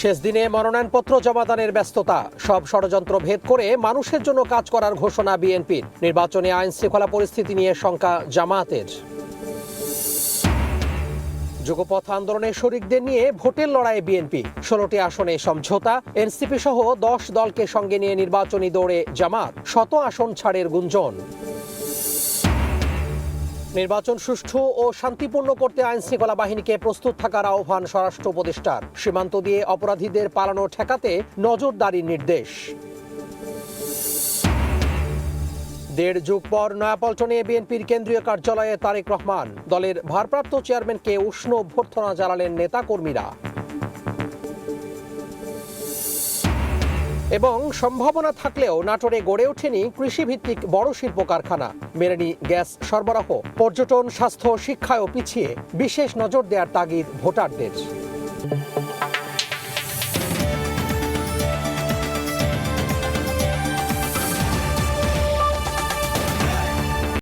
শেষ দিনে মনোনয়নপত্র জমাদানের ব্যস্ততা, সব ষড়যন্ত্র ভেদ করে মানুষের জন্য কাজ করার ঘোষণা বিএনপির। নির্বাচনে আইন শৃঙ্খলা পরিস্থিতি নিয়ে শঙ্কা জামায়াতের। যুগপথ আন্দোলনের শরিকদের নিয়ে ভোটের লড়াইয়ে বিএনপি, 16টি আসনে সমঝোতা। এনসিপি সহ 10 দলকে সঙ্গে নিয়ে নির্বাচনী দৌড়ে জামাত, 100 আসন ছাড়ের গুঞ্জন। নির্বাচন সুষ্ঠু ও শান্তিপূর্ণ করতে আইন শৃঙ্খলা বাহিনীকে প্রস্তুত থাকার আহ্বান স্বরাষ্ট্র উপদেষ্টার। সীমান্ত দিয়ে অপরাধীদের পালানো ঠেকাতে নজরদারির নির্দেশ। 1.5 যুগ পর নয়াপল্টনে বিএনপির কেন্দ্রীয় কার্যালয়ে তারেক রহমান। দলের ভারপ্রাপ্ত চেয়ারম্যানকে উষ্ণ অভ্যর্থনা জানালেন নেতাকর্মীরা। এবং সম্ভাবনা থাকলেও নাটোরে গড়ে ওঠেনি কৃষিভিত্তিক বড় শিল্প কারখানা, মেলেনি গ্যাস সরবরাহ। পর্যটন, স্বাস্থ্য, শিক্ষায়ও পিছিয়ে, বিশেষ নজর দেওয়ার তাগিদ ভোটারদের।